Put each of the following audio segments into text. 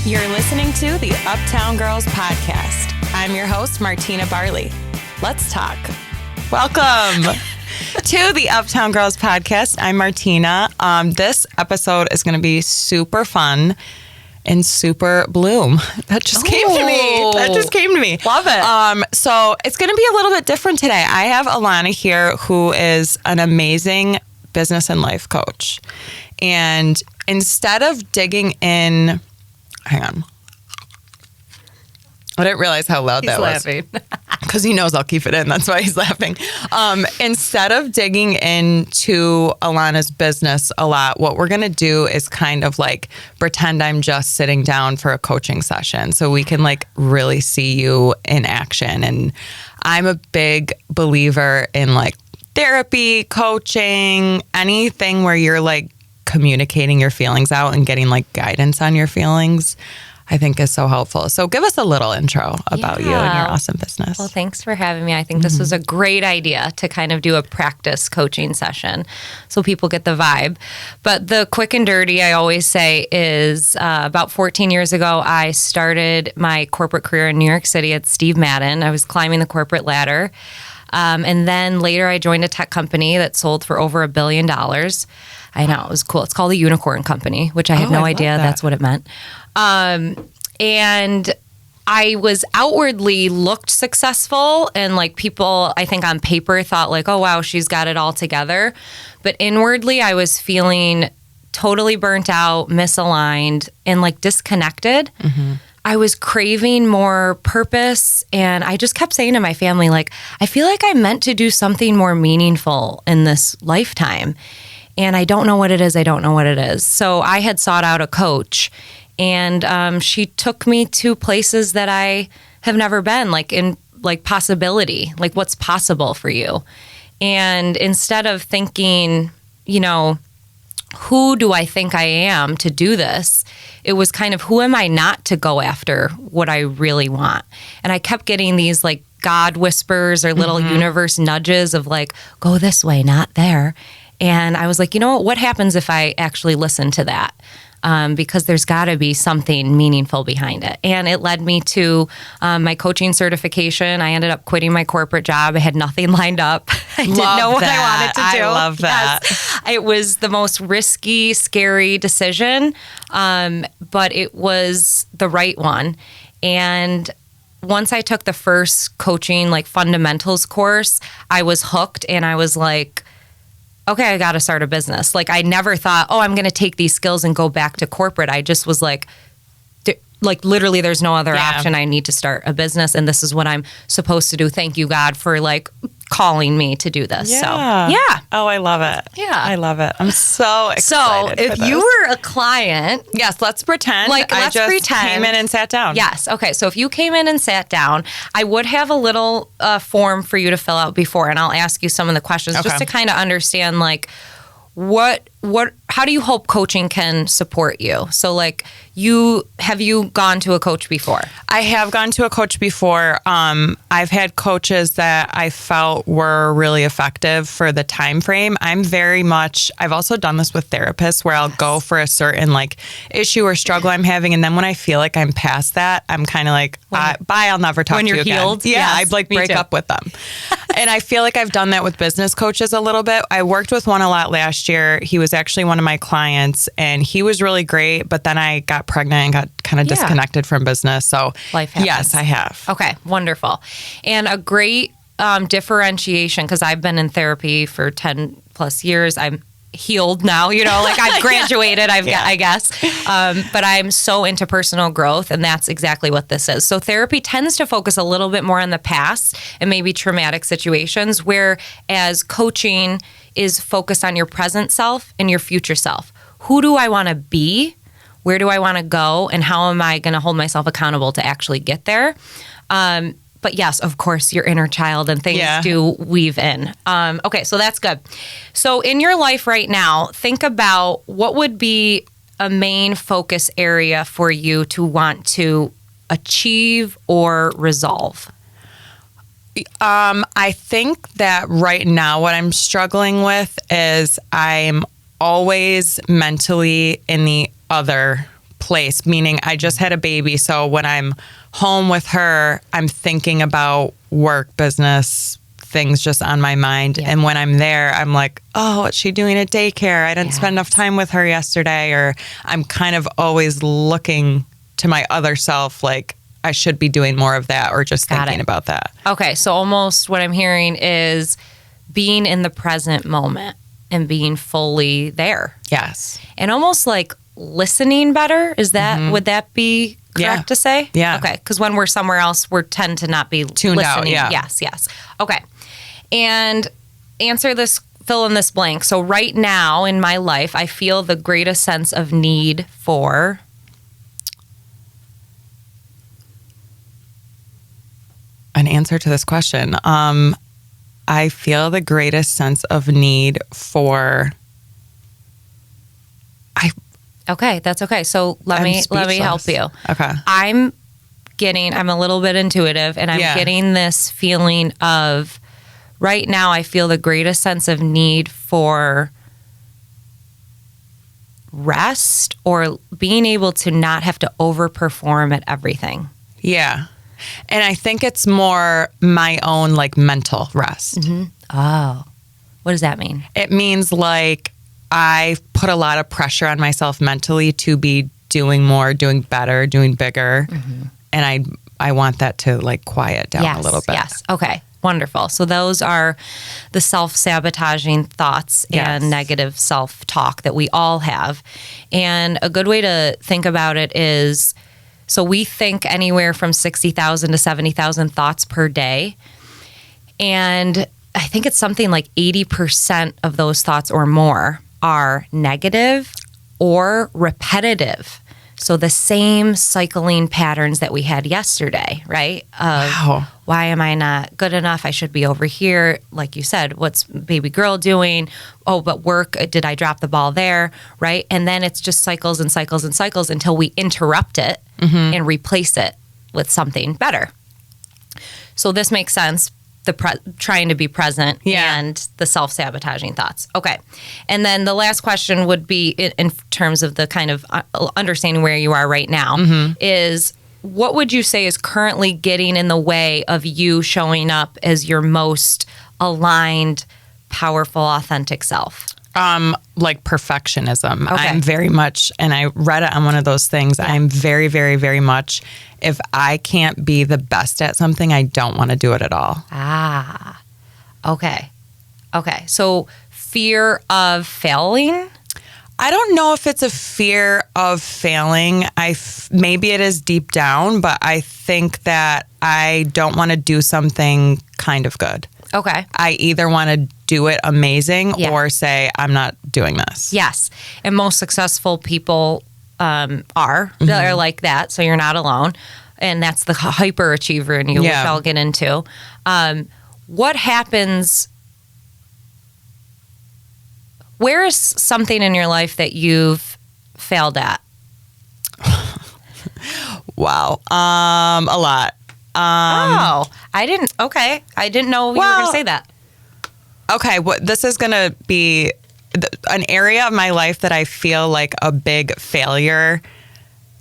You're listening to the Uptown Girls Podcast. I'm your host, Martina Barley. Let's talk. Welcome to the Uptown Girls Podcast. I'm Martina. This episode is going to be super fun and super bloom. That just came to me. Love it. So it's going to be a little bit different today. I have Alana here, who is an amazing business and life coach. And instead of digging in... Hang on. I didn't realize how loud that was. He's laughing. Because he knows I'll keep it in. That's why he's laughing. Instead of digging into Alana's business a lot, what we're going to do is kind of like pretend I'm just sitting down for a coaching session so we can like really see you in action. And I'm a big believer in like therapy, coaching, anything where you're like communicating your feelings out and getting like guidance on your feelings, I think is so helpful. So give us a little intro about you and your awesome business. Well, thanks for having me. I think this was a great idea to kind of do a practice coaching session so people get the vibe. But the quick and dirty, I always say, is about 14 years ago, I started my corporate career in New York City at Steve Madden. I was climbing the corporate ladder. And then later I joined a tech company that sold for over $1 billion. I know, it was cool. It's called a unicorn company, which I had no idea that's what it meant. And I was outwardly looked successful, and like people, I think on paper thought like, oh wow, she's got it all together. But inwardly I was feeling totally burnt out, misaligned, and like disconnected. Mm-hmm. I was craving more purpose, and I just kept saying to my family, like, I feel like I'm meant to do something more meaningful in this lifetime. And I don't know what it is. So I had sought out a coach, and she took me to places that I have never been, like in like possibility, like what's possible for you. And instead of thinking, you know, who do I think I am to do this? It was kind of, who am I not to go after what I really want? And I kept getting these like God whispers or little universe nudges of like, go this way, not there. And I was like, you know what happens if I actually listen to that? Because there's got to be something meaningful behind it. And it led me to my coaching certification. I ended up quitting my corporate job. I had nothing lined up. I didn't know what I wanted to do. I love that. Yes. It was the most risky, scary decision, but it was the right one. And once I took the first coaching, like fundamentals course, I was hooked, and I was like, okay, I got to start a business. Like I never thought, oh, I'm going to take these skills and go back to corporate. I just was like literally there's no other option. I need to start a business, and this is what I'm supposed to do. Thank you, God, for like calling me to do this. Yeah. So, yeah. Oh, I love it. Yeah. I love it. I'm so excited. So if you were a client. Yes, let's pretend. Like, let's pretend. Came in and sat down. Yes. Okay. So if you came in and sat down, I would have a little form for you to fill out before, and I'll ask you some of the questions just to kind of understand like how do you hope coaching can support you? So like have you gone to a coach before? I have gone to a coach before. I've had coaches that I felt were really effective for the time frame. I've also done this with therapists where I'll go for a certain like issue or struggle I'm having, and then when I feel like I'm past that, I'm kind of like, bye, I'll never talk to you again. When you're healed? Yeah, yes, I'd like break up with them. And I feel like I've done that with business coaches a little bit. I worked with one a lot last year. He was actually one of my clients, and he was really great, but then I got pregnant and got kind of disconnected from business. So life happens. Yes, I have. Okay, wonderful. And a great differentiation, because I've been in therapy for 10 plus years. I'm healed now, you know, like I've graduated, I guess. But I'm so into personal growth, and that's exactly what this is. So therapy tends to focus a little bit more on the past and maybe traumatic situations, whereas coaching is focused on your present self and your future self. Who do I want to be? Where do I want to go? And how am I going to hold myself accountable to actually get there? But yes, of course, your inner child and things do weave in. Okay, so that's good. So in your life right now, think about what would be a main focus area for you to want to achieve or resolve? I think that right now what I'm struggling with is I'm always mentally in the other place, meaning I just had a baby. So when I'm home with her, I'm thinking about work, business, things just on my mind. Yeah. And when I'm there, I'm like, oh, what's she doing at daycare? I didn't spend enough time with her yesterday. Or I'm kind of always looking to my other self, like I should be doing more of that, or just thinking about that. Okay. So almost what I'm hearing is being in the present moment and being fully there. Yes. And almost like listening better. Is that, would that be correct to say? Yeah. Okay. Because when we're somewhere else, we tend to not be tuned listening. out. Yeah. Yes. Okay. And answer this, fill in this blank. So right now in my life, I feel the greatest sense of need for. An answer to this question. I feel the greatest sense of need for. Okay, that's okay. So let me help you. Okay. I'm a little bit intuitive, and I'm getting this feeling of right now I feel the greatest sense of need for rest or being able to not have to overperform at everything. Yeah. And I think it's more my own like mental rest. Oh, what does that mean? It means like I put a lot of pressure on myself mentally to be doing more, doing better, doing bigger. And I want that to like quiet down a little bit. Yes. Okay. Wonderful. So those are the self-sabotaging thoughts and negative self-talk that we all have. And a good way to think about it is, so we think anywhere from 60,000 to 70,000 thoughts per day. And I think it's something like 80% of those thoughts or more are negative or repetitive. So the same cycling patterns that we had yesterday, right? Wow. Why am I not good enough? I should be over here. Like you said, what's baby girl doing? Oh, but work, did I drop the ball there? Right? And then it's just cycles and cycles and cycles until we interrupt it and replace it with something better. So this makes sense. Trying to be present and the self-sabotaging thoughts. Okay. And then the last question would be in terms of the kind of understanding where you are right now is what would you say is currently getting in the way of you showing up as your most aligned, powerful, authentic self? Like perfectionism. Okay. I'm very much, and I read it on one of those things. I'm very, very, very much, if I can't be the best at something, I don't want to do it at all. Ah, okay. Okay. So fear of failing? I don't know if it's a fear of failing. Maybe it is deep down, but I think that I don't want to do something kind of good. Okay. I either want to do it amazing or say, I'm not doing this. Yes. And most successful people are like that. So you're not alone. And that's the hyperachiever in you, which I'll get into. What happens? Where is something in your life that you've failed at? Wow. A lot. I didn't know you were going to say that. Okay. This is going to be an area of my life that I feel like a big failure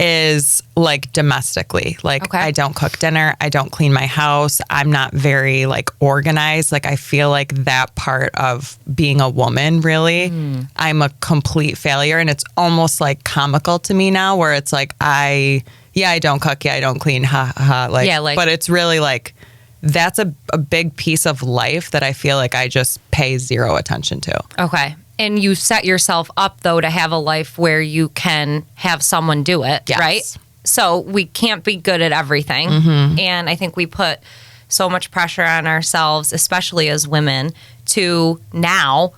is like domestically. Like I don't cook dinner. I don't clean my house. I'm not very like organized. Like I feel like that part of being a woman, really, I'm a complete failure. And it's almost like comical to me now where it's like, I don't cook. I don't clean. Ha ha. But it's really like, that's a big piece of life that I feel like I just pay zero attention to. Okay. And you set yourself up, though, to have a life where you can have someone do it, right? So we can't be good at everything. And I think we put so much pressure on ourselves, especially as women, to now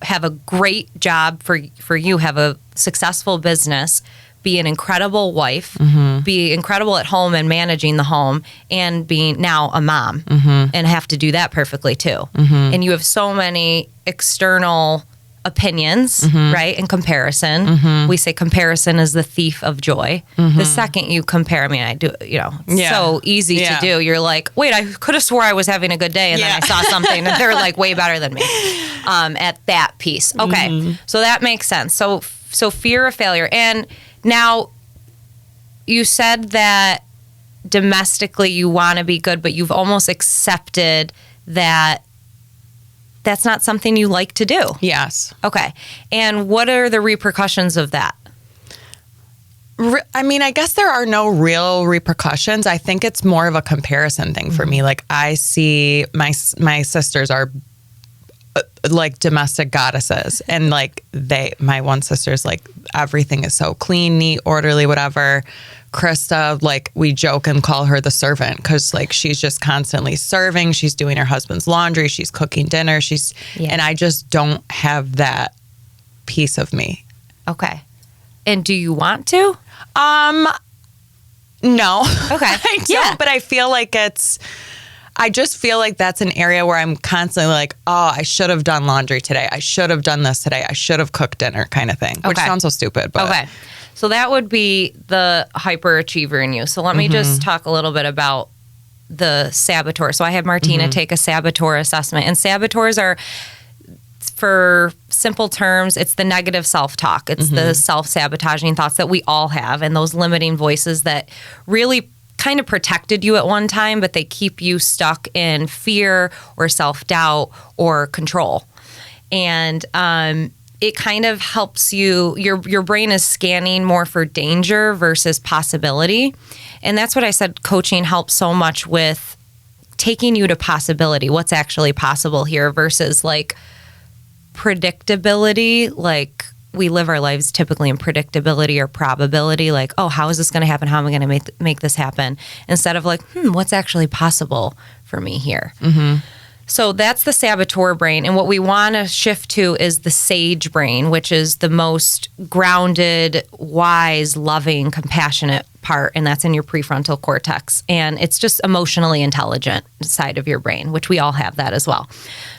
have a great job for you, have a successful business, be an incredible wife, be incredible at home and managing the home, and being now a mom and have to do that perfectly too. And you have so many external opinions, right? In comparison, we say comparison is the thief of joy. The second you compare, I mean, I do, it's so easy to do. You're like, wait, I could have swore I was having a good day, and then I saw something and they're like way better than me at that piece. Okay, so that makes sense. So fear of failure. And now you said that domestically you want to be good, but you've almost accepted that that's not something you like to do. Yes. Okay. And what are the repercussions of that? I mean, I guess there are no real repercussions. I think it's more of a comparison thing for me. Like, I see my sisters are like domestic goddesses, and like my one sister's like, everything is so clean, neat, orderly, whatever. Krista, like, we joke and call her the servant because like she's just constantly serving. She's doing her husband's laundry. She's cooking dinner. And I just don't have that piece of me. Okay. And do you want to? No. Okay. I don't, but I feel like I just feel like that's an area where I'm constantly like, oh, I should have done laundry today. I should have done this today. I should have cooked dinner kind of thing, which sounds so stupid. But. Okay. So that would be the hyperachiever in you. So let me just talk a little bit about the saboteur. So I had Martina take a saboteur assessment, and saboteurs are, for simple terms, it's the negative self-talk. It's the self-sabotaging thoughts that we all have, and those limiting voices that really kind of protected you at one time, but they keep you stuck in fear or self-doubt or control. And it kind of helps you, your brain is scanning more for danger versus possibility. And that's what I said coaching helps so much with, taking you to possibility, what's actually possible here versus like predictability. Like, we live our lives typically in predictability or probability, like, oh, how is this going to happen? How am I going to make this happen? Instead of like, what's actually possible for me here? So that's the saboteur brain. And what we want to shift to is the sage brain, which is the most grounded, wise, loving, compassionate part. And that's in your prefrontal cortex. And it's just emotionally intelligent side of your brain, which we all have that as well.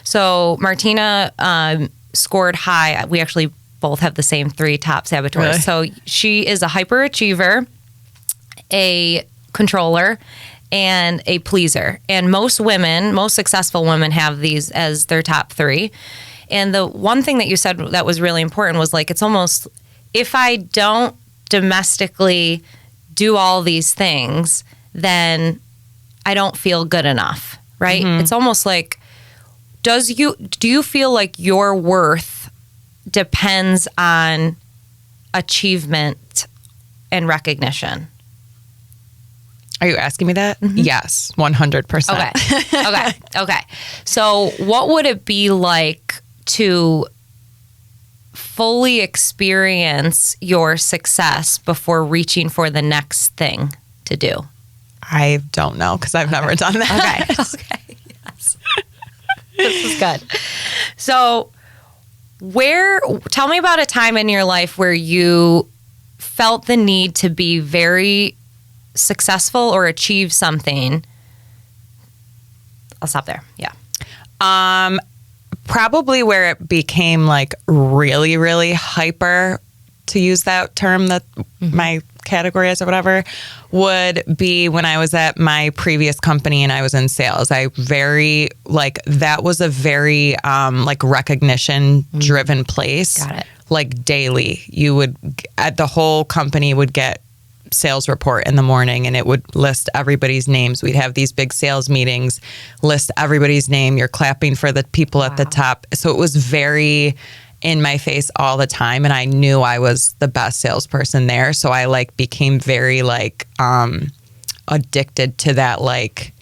So Martina scored high. We actually both have the same 3 top saboteurs. Really? So she is a hyperachiever, a controller, and a pleaser. And most successful women have these as their top 3. And the one thing that you said that was really important was like, it's almost, if I don't domestically do all these things, then I don't feel good enough, right? It's almost like, do you feel like your worth depends on achievement and recognition? Are you asking me that? Yes, 100%. Okay. So what would it be like to fully experience your success before reaching for the next thing to do? I don't know because I've never done that. Okay. Yes. This is good. So tell me about a time in your life where you felt the need to be very successful or achieve something. I'll stop there. Yeah. Probably where it became like really, really hyper, to use that term that my category is or whatever, would be when I was at my previous company and I was in sales. That was a very like recognition driven place. Got it. Like daily, the whole company would get sales report in the morning and it would list everybody's names. We'd have these big sales meetings, list everybody's name. You're clapping for the people at the top. So it was very in my face all the time. And I knew I was the best salesperson there. So I like became very like addicted to that, like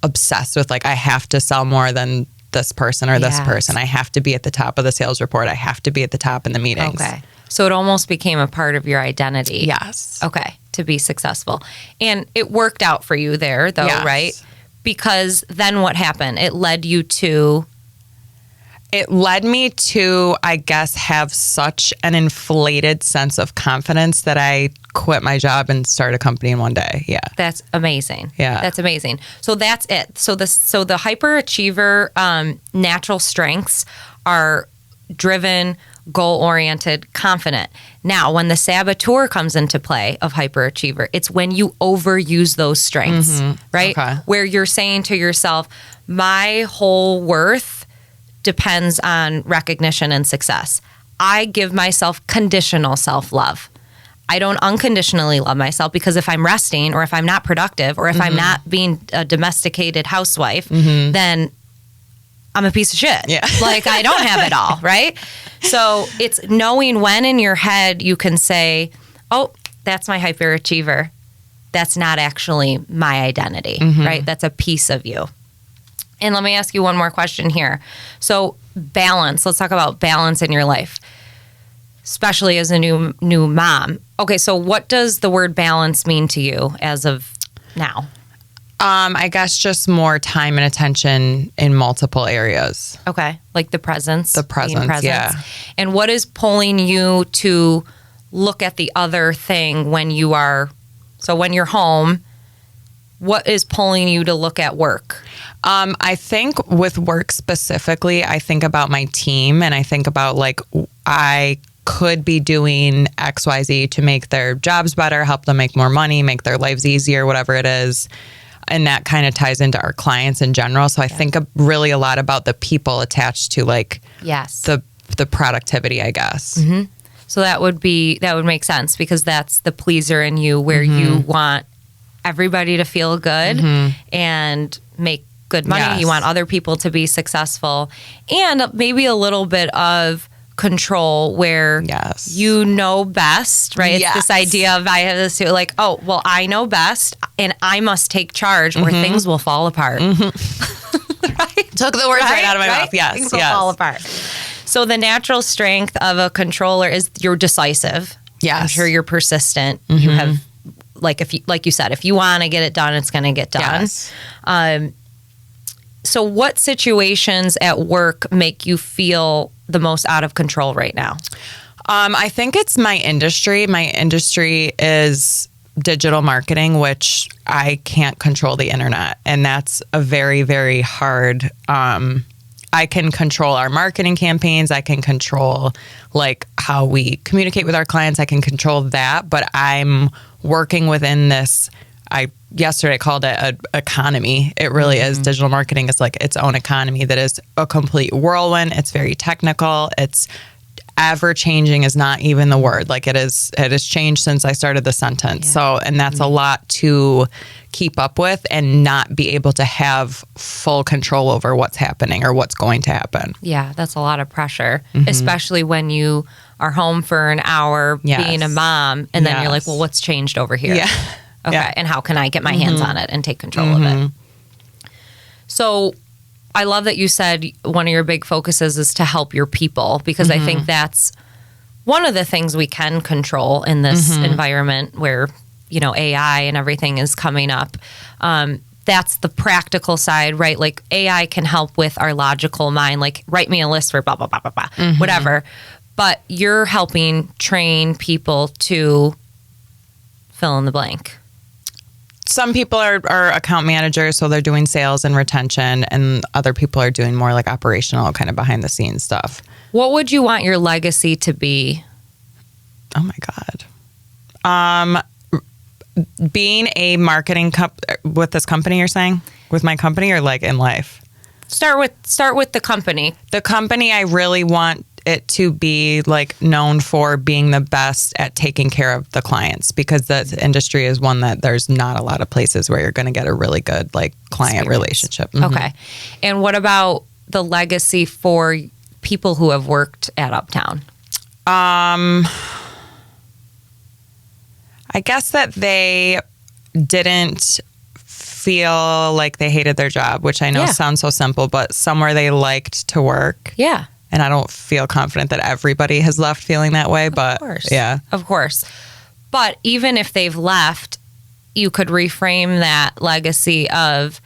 obsessed with like, I have to sell more than this person or this person. I have to be at the top of the sales report. I have to be at the top in the meetings. Okay. So it almost became a part of your identity. Yes. Okay. To be successful. And it worked out for you there though, right? Because then what happened? It led me to, I guess, have such an inflated sense of confidence that I quit my job and started a company in one day. Yeah. That's amazing. Yeah. That's amazing. So that's it. So the hyperachiever natural strengths are driven, goal-oriented, confident. Now, when the saboteur comes into play of hyperachiever, it's when you overuse those strengths, right? Okay. Where you're saying to yourself, my whole worth depends on recognition and success. I give myself conditional self-love. I don't unconditionally love myself, because if I'm resting, or if I'm not productive, or if I'm not being a domesticated housewife, then I'm a piece of shit. Yeah. Like, I don't have it all, right? So it's knowing when in your head you can say, oh, that's my hyperachiever. That's not actually my identity, right? That's a piece of you. And let me ask you one more question here. So balance, let's talk about balance in your life, especially as a new mom. Okay, so what does the word balance mean to you as of now? I guess just more time and attention in multiple areas. Okay, like the presence. The presence, yeah. And what is pulling you to look at the other thing when you're home? What is pulling you to look at work? I think with work specifically, I think about my team, and I think about like, I could be doing XYZ to make their jobs better, help them make more money, make their lives easier, whatever it is. And that kind of ties into our clients in general. So I think really a lot about the people attached to like the productivity, I guess. So that would make sense, because that's the pleaser in you, where you want everybody to feel good and make good money. Yes. You want other people to be successful, and maybe a little bit of control, where you know best, right? It's this idea of, I have this like, oh, well, I know best and I must take charge, or things will fall apart. Right? Took the words right out of my mouth. Yes. Things will fall apart. So the natural strength of a controller is you're decisive. Yes. I'm sure you're persistent. You have, like you said, if you want to get it done, it's going to get done. Yes. So what situations at work make you feel the most out of control right now? I think it's my industry. My industry is digital marketing, which I can't control the internet. And that's a very, very hard, I can control our marketing campaigns. I can control like how we communicate with our clients. I can control that, but I'm working within this, yesterday called it an economy. It really is. Digital marketing is like its own economy that is a complete whirlwind. It's very technical. It's ever changing is not even the word. Like it has changed since I started the sentence. So, and that's a lot to keep up with and not be able to have full control over what's happening or what's going to happen. Yeah, that's a lot of pressure, especially when you are home for an hour being a mom, and then you're like, well, what's changed over here? Yeah. Okay, and how can I get my hands on it and take control of it? So I love that you said one of your big focuses is to help your people, because I think that's one of the things we can control in this environment where, you know, AI and everything is coming up. That's the practical side, right? Like AI can help with our logical mind, like write me a list for blah, blah, blah, blah, blah, whatever. But you're helping train people to fill in the blank. Some people are account managers, so they're doing sales and retention, and other people are doing more like operational, kind of behind the scenes stuff. What would you want your legacy to be? Oh my God. Being a marketing with this company, you're saying? With my company, or like in life? Start with the company. The company, I really want it to be like known for being the best at taking care of the clients, because the industry is one that there's not a lot of places where you're going to get a really good like client relationship. Okay. And what about the legacy for people who have worked at Uptown? I guess that they didn't feel like they hated their job, which I know sounds so simple, but somewhere they liked to work. Yeah. And I don't feel confident that everybody has left feeling that way, but Of course. But even if they've left, you could reframe that legacy of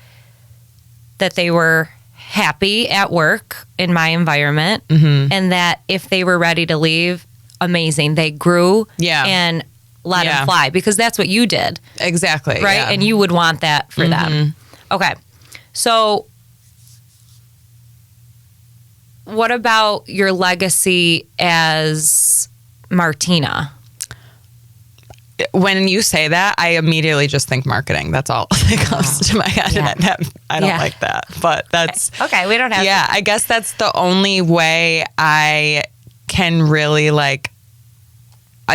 that they were happy at work in my environment, and that if they were ready to leave, amazing. They grew and let them fly, because that's what you did. Exactly. Right? Yeah. And you would want that for them. Okay. So what about your legacy as Martina? When you say that, I immediately just think marketing. That's all that comes to my head. Yeah. And I don't like that, but that's okay. We don't have to. I guess that's the only way I can really like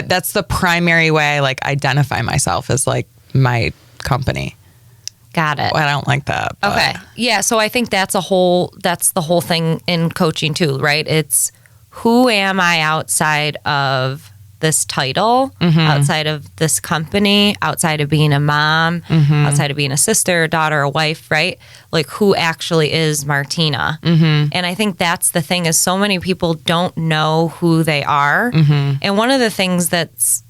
that's the primary way I like identify myself as like my company. Got it. Well, I don't like that. But. Okay. Yeah. So I think that's the whole thing in coaching too, right? It's who am I outside of this title, outside of this company, outside of being a mom, outside of being a sister, a daughter, a wife, right? Like who actually is Martina? And I think that's the thing is so many people don't know who they are. And one of the things that's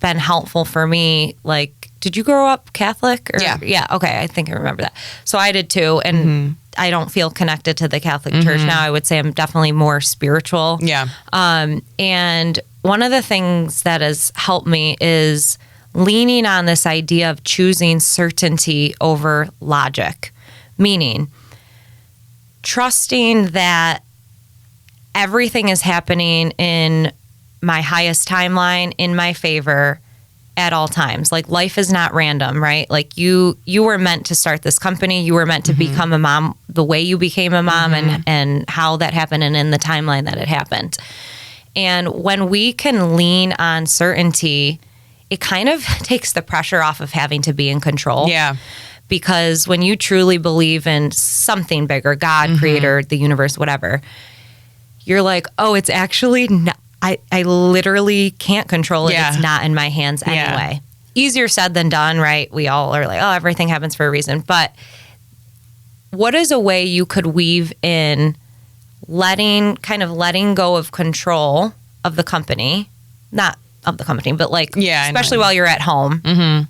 been helpful for me, like, did you grow up Catholic? Or, yeah. Okay. I think I remember that. So I did too. And I don't feel connected to the Catholic Church now. I would say I'm definitely more spiritual. Yeah. And one of the things that has helped me is leaning on this idea of choosing certainty over logic, meaning trusting that everything is happening in my highest timeline in my favor at all times. Like life is not random, right? Like you were meant to start this company. You were meant to become a mom the way you became a mom and how that happened and in the timeline that it happened. And when we can lean on certainty, it kind of takes the pressure off of having to be in control. Yeah. Because when you truly believe in something bigger, God, creator, the universe, whatever, you're like, oh, it's actually not, I literally can't control it. Yeah. It's not in my hands anyway. Easier said than done, right? We all are like, oh, everything happens for a reason. But what is a way you could weave in letting go of control of the company, not of the company, but like, especially while you're at home.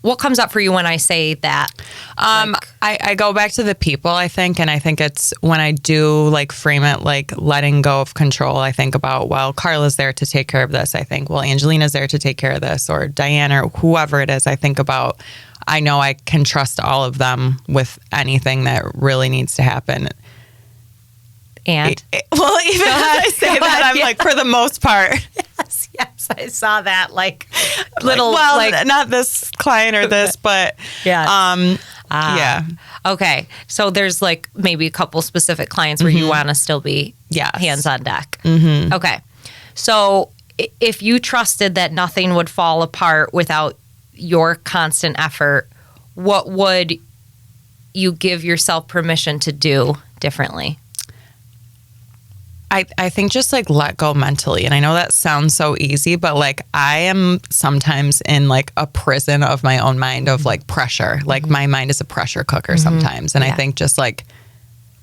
What comes up for you when I say that? I go back to the people, I think, and I think it's when I do like frame it like letting go of control, I think about, well, Carla's there to take care of this. I think, well, Angelina's there to take care of this, or Diane, or whoever it is. I think about, I know I can trust all of them with anything that really needs to happen. And well, even as I say that, I'm like, for the most part. Yes, I saw that. Like little, well, like not this client or this, but yeah. Okay, so there's like maybe a couple specific clients where you want to still be hands on deck. Okay, so if you trusted that nothing would fall apart without your constant effort, what would you give yourself permission to do differently? I think just like let go mentally. And I know that sounds so easy, but like I am sometimes in like a prison of my own mind of like pressure. Like my mind is a pressure cooker sometimes. And I think just like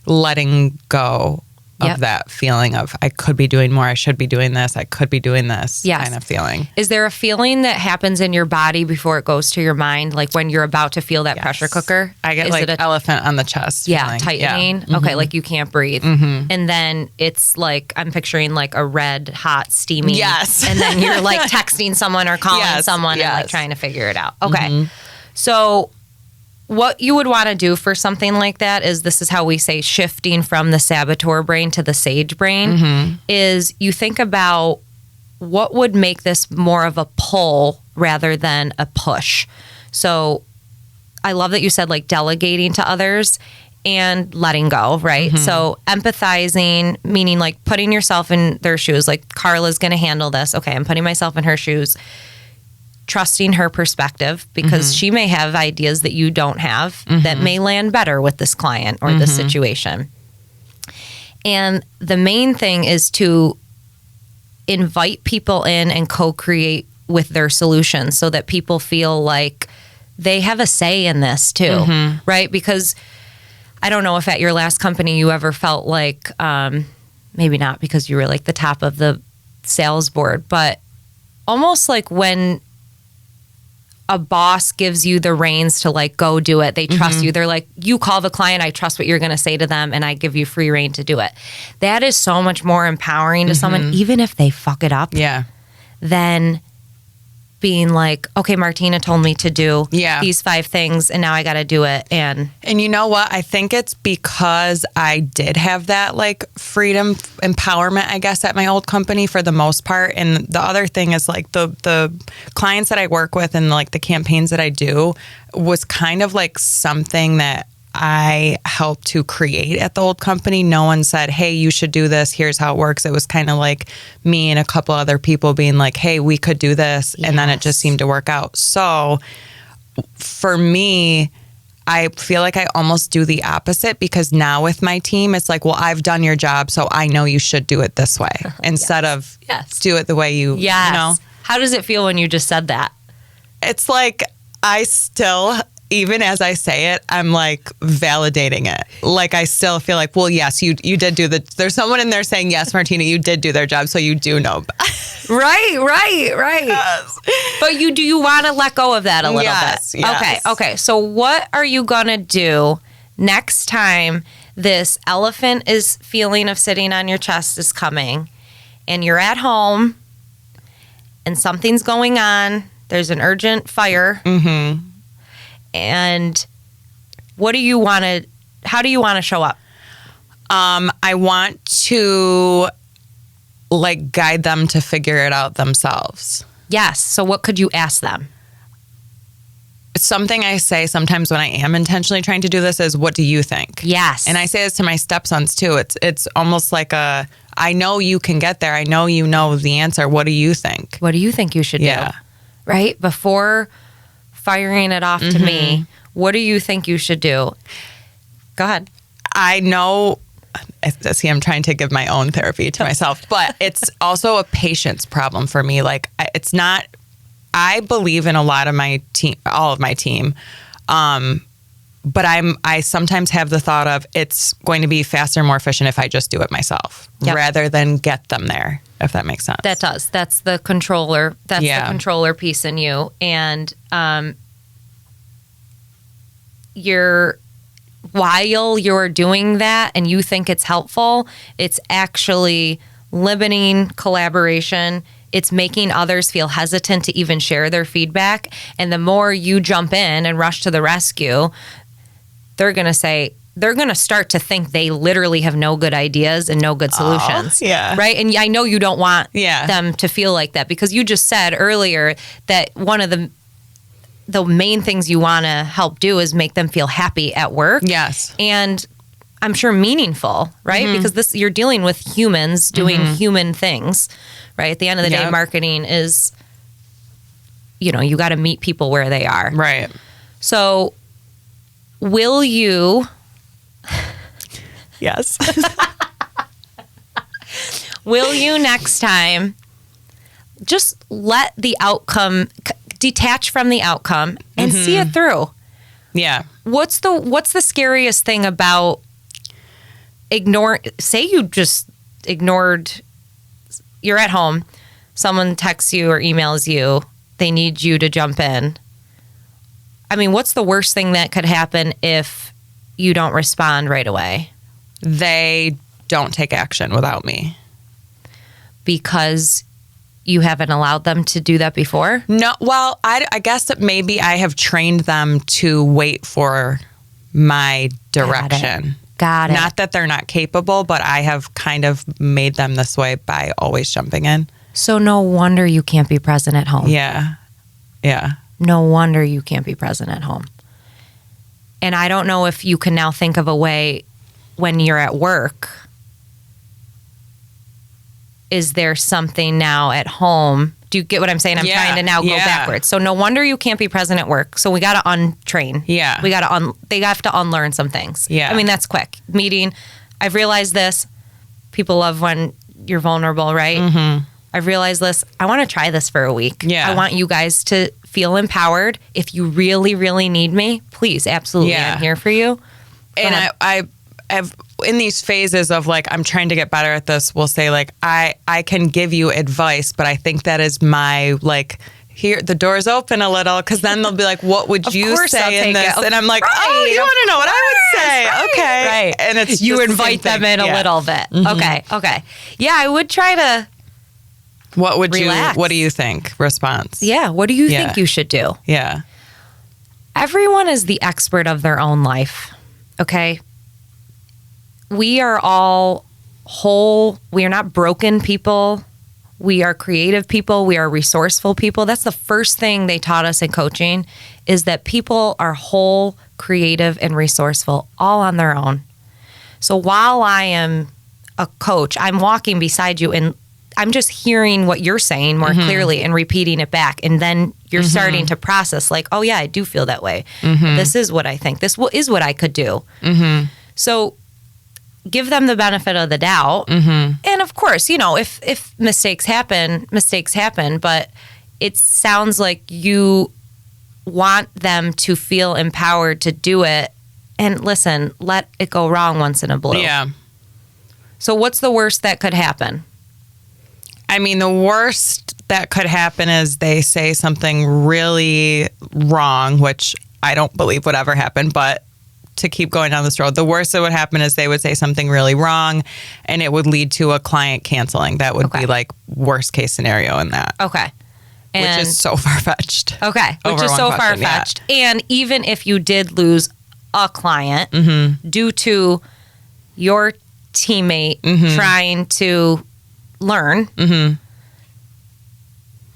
letting go of that feeling of I could be doing more, I should be doing this, I could be doing this kind of feeling. Is there a feeling that happens in your body before it goes to your mind? Like when you're about to feel that pressure cooker? I get like elephant on the chest feeling. Tightening. Yeah. Okay, like you can't breathe. And then it's like, I'm picturing like a red, hot, steamy. Yes. And then you're like texting someone or calling someone and like trying to figure it out. Okay. So what you would want to do for something like that is, this is how we say shifting from the saboteur brain to the sage brain, is you think about what would make this more of a pull rather than a push. So I love that you said like delegating to others and letting go, right? So empathizing, meaning like putting yourself in their shoes, like Carla's going to handle this. Okay, I'm putting myself in her shoes. Trusting her perspective, because she may have ideas that you don't have that may land better with this client or this situation. And the main thing is to invite people in and co-create with their solutions so that people feel like they have a say in this too, right? Because I don't know if at your last company you ever felt like, maybe not because you were like the top of the sales board, but almost like when a boss gives you the reins to like go do it, they trust you. They're like, you call the client, I trust what you're going to say to them, and I give you free rein to do it. That is so much more empowering to someone, even if they fuck it up, than being like, okay, Martina told me to do these 5 things and now I got to do it. And you know what? I think it's because I did have that like freedom, empowerment, I guess, at my old company for the most part. And the other thing is like the clients that I work with and like the campaigns that I do was kind of like something that I helped to create at the old company. No one said, hey, you should do this. Here's how it works. It was kind of like me and a couple other people being like, hey, we could do this. And then it just seemed to work out. So for me, I feel like I almost do the opposite, because now with my team, it's like, well, I've done your job, so I know you should do it this way instead of do it the way you know. How does it feel when you just said that? It's like I still, even as I say it, I'm like validating it. Like I still feel like, well, yes, you did do there's someone in there saying, yes, Martina, you did do their job, so you do know. Right. Yes. But do you want to let go of that a little bit? Yes. Okay. So what are you going to do next time this elephant feeling of sitting on your chest is coming and you're at home and something's going on? There's an urgent fire. Mm-hmm. And how do you want to show up? I want to like guide them to figure it out themselves. Yes. So what could you ask them? Something I say sometimes when I am intentionally trying to do this is, what do you think? Yes. And I say this to my stepsons too. It's almost like I know you can get there. I know you know the answer. What do you think? What do you think you should do? Right? Before firing it off to me, what do you think you should do? Go ahead. I know, see, I'm trying to give my own therapy to myself, but it's also a patience problem for me. Like it's not, I believe in a lot of my team, all of my team. But I sometimes have the thought of it's going to be faster and more efficient if I just do it myself rather than get them there, if that makes sense. That does. That's the controller. That's the controller piece in you. And while you're doing that and you think it's helpful, it's actually limiting collaboration. It's making others feel hesitant to even share their feedback. And the more you jump in and rush to the rescue, they're going to start to think they literally have no good ideas and no good solutions. Right? And I know you don't want them to feel like that, because you just said earlier that one of the main things you want to help do is make them feel happy at work. Yes. And I'm sure meaningful, right? Because you're dealing with humans doing human things, right? At the end of the day, marketing is, you got to meet people where they are. Right. So will you... Yes. Will you next time just let the outcome, detach from the outcome and see it through? Yeah. What's the scariest thing about say you just ignored, you're at home, someone texts you or emails you, they need you to jump in. I mean, what's the worst thing that could happen if you don't respond right away? They don't take action without me. Because you haven't allowed them to do that before? No. Well, I guess that maybe I have trained them to wait for my direction. Got it. Not that they're not capable, but I have kind of made them this way by always jumping in. So no wonder you can't be present at home. Yeah. No wonder you can't be present at home. And I don't know if you can now think of a way when you're at work. Is there something now at home? Do you get what I'm saying? I'm trying to now go backwards. So no wonder you can't be present at work. So we got to untrain. Yeah. They have to unlearn some things. Yeah. I mean, that's quick. Meeting. I've realized this. People love when you're vulnerable, right? Mm-hmm. I've realized this. I want to try this for a week. Yeah. I want you guys to feel empowered. If you really, really need me, please, absolutely, I'm here for you. And I have, in these phases of like, I'm trying to get better at this, we'll say like, I can give you advice, but I think that is my like, here, the door's open a little, because then they'll be like, what would you say in this? And I'm like, oh, you want to know what I would say? Okay. Right. And it's you invite them in a little bit. Mm-hmm. Okay. Yeah, I would try to relax. What do you think? Response. Yeah. What do you think you should do? Yeah. Everyone is the expert of their own life. Okay. We are all whole. We are not broken people. We are creative people. We are resourceful people. That's the first thing they taught us in coaching, is that people are whole, creative, and resourceful all on their own. So while I am a coach, I'm walking beside you and I'm just hearing what you're saying more clearly and repeating it back. And then you're starting to process like, oh yeah, I do feel that way. This is what I think. This is what I could do. So give them the benefit of the doubt. And of course, you know, if mistakes happen, but it sounds like you want them to feel empowered to do it. And listen, let it go wrong once in a blue. Yeah. So what's the worst that could happen? I mean, the worst that could happen is they say something really wrong, which I don't believe would ever happen, but to keep going down this road, the worst that would happen is they would say something really wrong and it would lead to a client canceling. That would be like worst case scenario in that. Okay. Which is so far-fetched. Okay. Which is so far-fetched. Yeah. And even if you did lose a client due to your teammate trying to learn,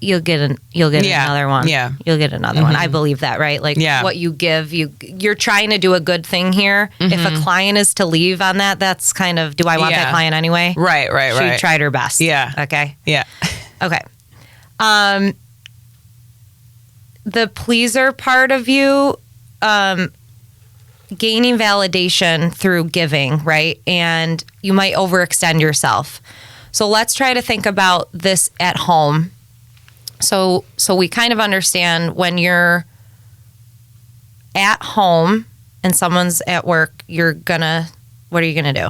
you'll get another one. Yeah. You'll get another one. I believe that, right? Like what you give, you're trying to do a good thing here. If a client is to leave on that, that's kind of, do I want that client anyway? Right. She tried her best. Yeah. Okay. Yeah. Okay. The pleaser part of you, gaining validation through giving, right? And you might overextend yourself. So let's try to think about this at home. So we kind of understand when you're at home and someone's at work, what are you gonna do?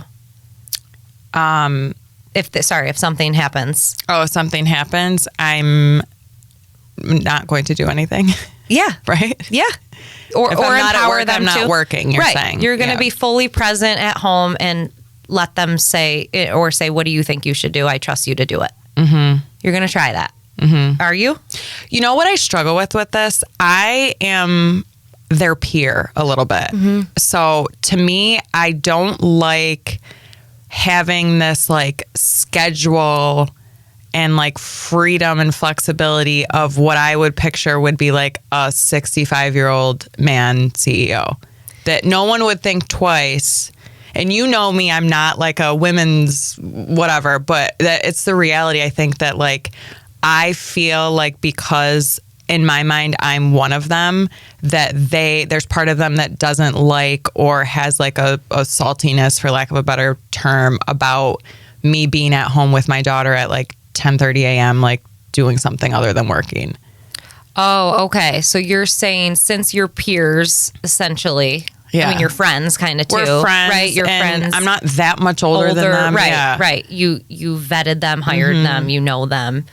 If something happens. Oh, if something happens, I'm not going to do anything. Yeah. Right? Yeah. Or I'm not empower at work, them I'm not working, you're saying. You're going to be fully present at home and let them say, what do you think you should do? I trust you to do it. You're going to try that. Are you? You know what I struggle with this? I am their peer a little bit. So to me, I don't like having this like schedule and like freedom and flexibility of what I would picture would be like a 65-year-old man CEO. That no one would think twice. And you know me, I'm not like a women's whatever, but that it's the reality. I think that like I feel like because in my mind I'm one of them, that there's part of them that doesn't like or has like a saltiness, for lack of a better term, about me being at home with my daughter at like 10:30 a.m. like doing something other than working. Oh, okay. So you're saying since you're peers, essentially, I mean, you're friends kind of too. We're friends, right? You're friends. I'm not that much older than them. Right, right. You vetted them, hired them, you know them.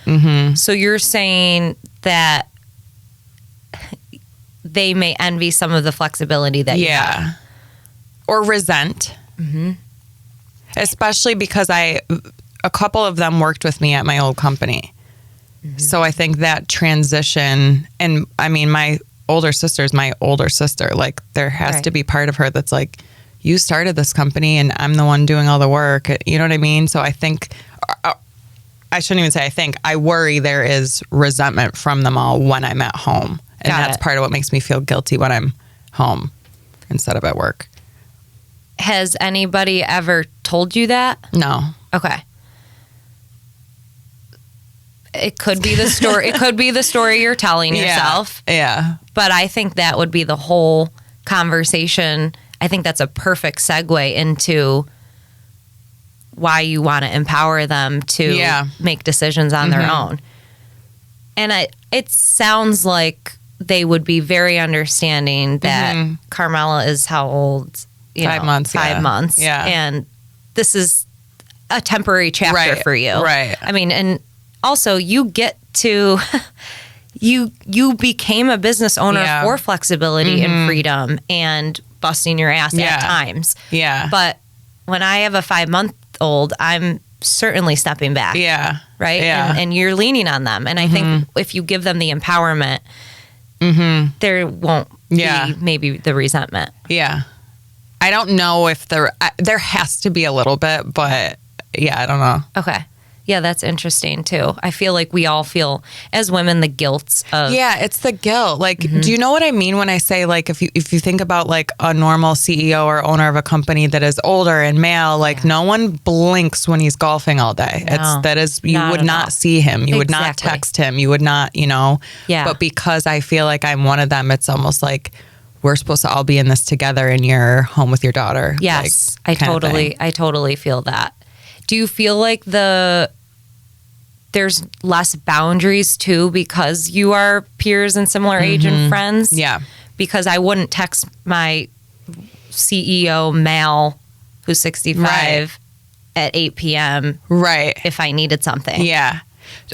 So you're saying that they may envy some of the flexibility that you have. Or resent. Especially because a couple of them worked with me at my old company. So I think that transition, and I mean, my older sister is my older sister. Like there has to be part of her that's like, you started this company and I'm the one doing all the work. You know what I mean? So I think, I shouldn't even say I think, I worry there is resentment from them all when I'm at home. And that's part of what makes me feel guilty when I'm home instead of at work. Has anybody ever told you that? No. Okay. It could be the story. It could be the story you're telling yourself. Yeah. But I think that would be the whole conversation. I think that's a perfect segue into why you want to empower them to make decisions on their own. And it sounds like they would be very understanding that Carmela is how old? 5 months. 5 months. Yeah. And this is a temporary chapter for you. Right. I mean, and also you get to, you became a business owner for flexibility and freedom and busting your ass at times. Yeah. But when I have a 5-month-old, I'm certainly stepping back. Yeah. Right. Yeah. And you're leaning on them. And I think if you give them the empowerment, there won't be maybe the resentment. Yeah. I don't know if there has to be a little bit, but I don't know. Okay. Yeah, that's interesting too. I feel like we all feel as women the guilt of Yeah, it's the guilt. Like, do you know what I mean when I say, like, if you think about like a normal CEO or owner of a company that is older and male, like no one blinks when he's golfing all day. No, You not would at not all. see him. You would not Exactly. text him. You would not, Yeah. But because I feel like I'm one of them, it's almost like we're supposed to all be in this together and you're home with your daughter. Yes, like, I totally feel that. Do you feel like there's less boundaries too because you are peers and similar age and friends? Yeah. Because I wouldn't text my CEO male who's 65 Right. at 8 p.m. Right. if I needed something. Yeah.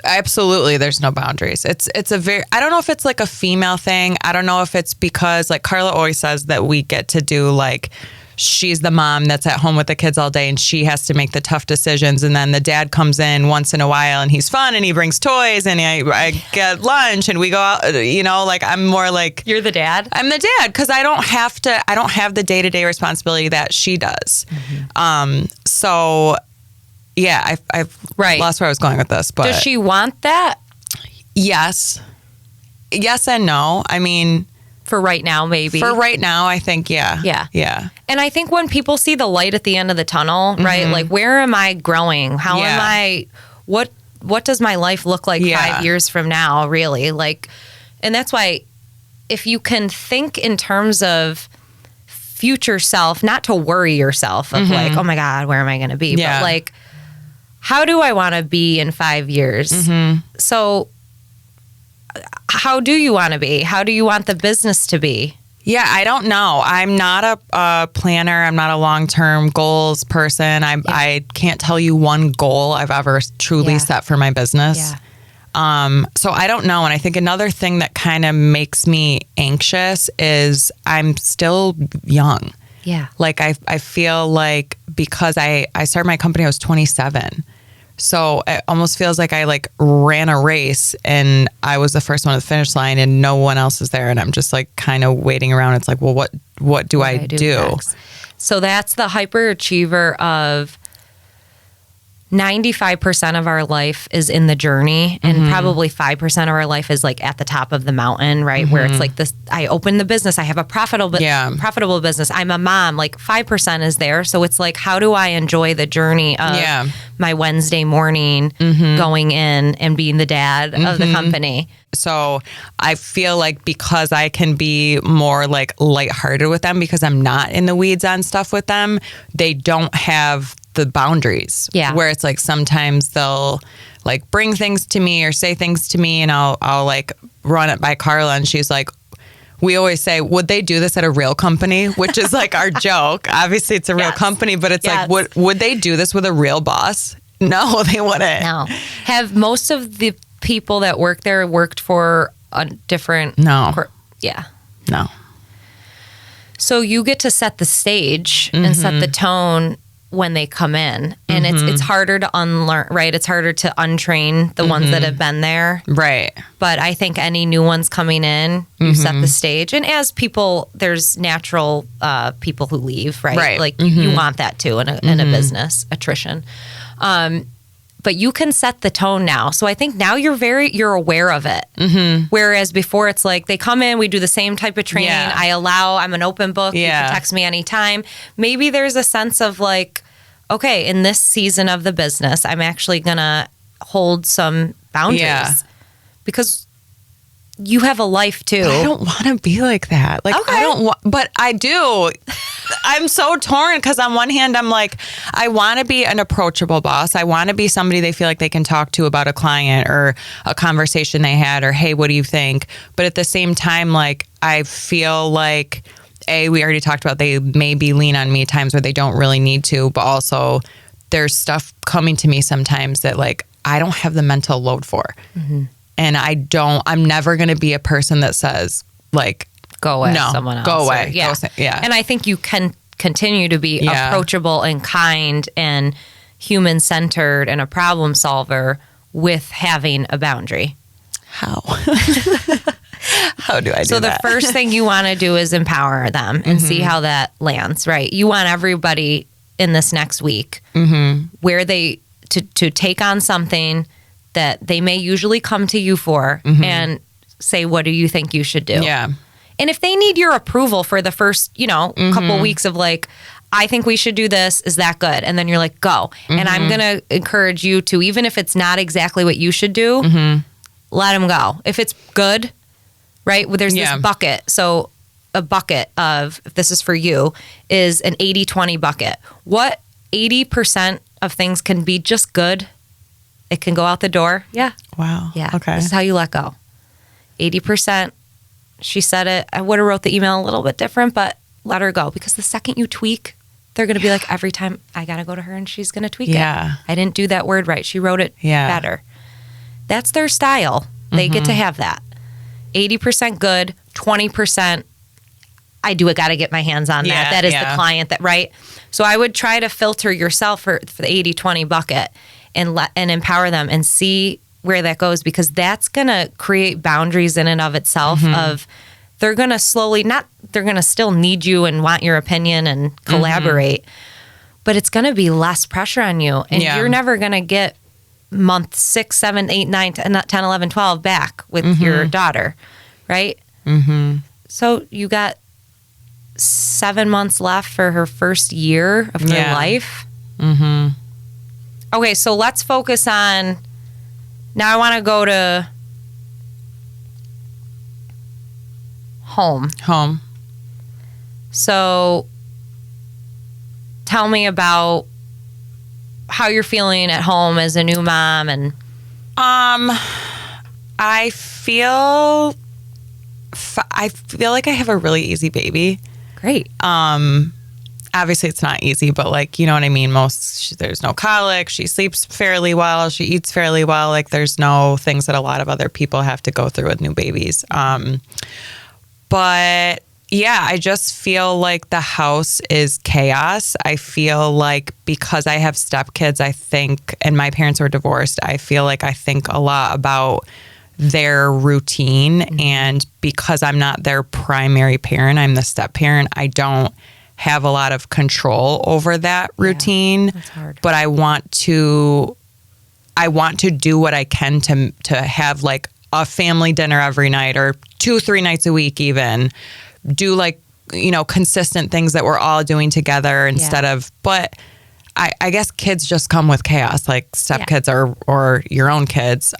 Absolutely. There's no boundaries. I don't know if it's like a female thing. I don't know if it's because like Carla always says that we get to do like, she's the mom that's at home with the kids all day and she has to make the tough decisions. And then the dad comes in once in a while and he's fun and he brings toys and I get lunch and we go out, like I'm more like, You're the dad? I'm the dad because I don't have the day-to-day responsibility that she does. So yeah, I've Right. lost where I was going with this, but Does she want that yes and no. I mean, for right now, maybe? for right now, I think, yeah. Yeah. Yeah. And I think when people see the light at the end of the tunnel, right? Like, where am I growing? How am I? What does my life look like 5 years from now, really? Like, and that's why if you can think in terms of future self, not to worry yourself of like, oh my God, where am I going to be? Yeah. But like, how do I want to be in 5 years? So how do you want to be? How do you want the business to be? Yeah, I don't know. I'm not a planner. I'm not a long-term goals person. I can't tell you one goal I've ever truly set for my business. Yeah. So I don't know. And I think another thing that kind of makes me anxious is I'm still young. Yeah. Like I feel like because I started my company, I was 27. So it almost feels like I like ran a race and I was the first one to the finish line and no one else is there. And I'm just like kind of waiting around. It's like, well, what do I do? Next? So that's the hyperachiever of 95% of our life is in the journey and probably 5% of our life is like at the top of the mountain, right? Where it's like this, I opened the business, I have a profitable business. I'm a mom, like 5% is there. So it's like, how do I enjoy the journey of my Wednesday morning going in and being the dad of the company? So I feel like because I can be more like lighthearted with them because I'm not in the weeds on stuff with them, they don't have the boundaries. Yeah. Where it's like sometimes they'll like bring things to me or say things to me and I'll like run it by Carla and she's like, we always say, would they do this at a real company? Which is like our joke. Obviously it's a real company, but it's like, would they do this with a real boss? No, they wouldn't. No. Have most of the people that work there worked for a different... No. Yeah. No. So you get to set the stage and set the tone when they come in. And it's harder to unlearn, right? It's harder to untrain the ones that have been there. Right. But I think any new ones coming in, you set the stage. And as people, there's natural people who leave, right? Right. Like you want that too in a business, attrition. But you can set the tone now. So I think now you're aware of it. Whereas before it's like they come in, we do the same type of training. Yeah. I'm an open book. You can text me anytime. Maybe there's a sense of like, okay, in this season of the business, I'm actually going to hold some boundaries because you have a life too. But I don't want to be like that. Like, Okay. I don't want, but I do. I'm so torn because on one hand, I'm like, I want to be an approachable boss. I want to be somebody they feel like they can talk to about a client or a conversation they had or, hey, what do you think? But at the same time, like, I feel like, we already talked about they maybe lean on me times where they don't really need to, but also there's stuff coming to me sometimes that like, I don't have the mental load for. And I'm never going to be a person that says like, go with someone else. Go away. Yeah. Yeah. And I think you can continue to be approachable and kind and human-centered and a problem solver with having a boundary. How? How do I do so that? the first thing you want to do is empower them and see how that lands, right? You want everybody in this next week where they to take on something that they may usually come to you for and say, what do you think you should do? Yeah. And if they need your approval for the first, couple weeks of like, I think we should do this, is that good? And then you're like, go. And I'm going to encourage you to, even if it's not exactly what you should do, let them go. If it's good, right? Well, there's this bucket. So a bucket of, if this is for you, is an 80-20 bucket. What 80% of things can be just good? It can go out the door. Yeah. Wow. Yeah. Okay. This is how you let go. 80%. She said it. I would have wrote the email a little bit different, but let her go. Because the second you tweak, they're going to be like, every time I got to go to her and she's going to tweak it. I didn't do that word right. She wrote it better. That's their style. They get to have that. 80% good, 20%, I got to get my hands on that. That is the client that, right? So I would try to filter yourself for the 80-20 bucket and empower them and see where that goes, because that's going to create boundaries in and of itself of they're going to they're going to still need you and want your opinion and collaborate, but it's going to be less pressure on you. And you're never going to get month 6, 7, 8, 9, 10, 11, 12 back with your daughter, right? So you got 7 months left for her first year of her life. Okay, so let's focus on, now I want to go to home. So tell me about how you're feeling at home as a new mom. And I feel like I have a really easy baby. Great. Obviously it's not easy, but like, you know what I mean? There's no colic. She sleeps fairly well. She eats fairly well. Like there's no things that a lot of other people have to go through with new babies. But yeah, I just feel like the house is chaos. I feel like because I have stepkids, and my parents were divorced, I feel like I think a lot about their routine. And because I'm not their primary parent, I'm the step parent, I don't have a lot of control over that routine. That's hard. But I want to do what I can to have like a family dinner every night or 2-3 nights a week, even do like, consistent things that we're all doing together instead of, but I guess kids just come with chaos, like stepkids or your own kids.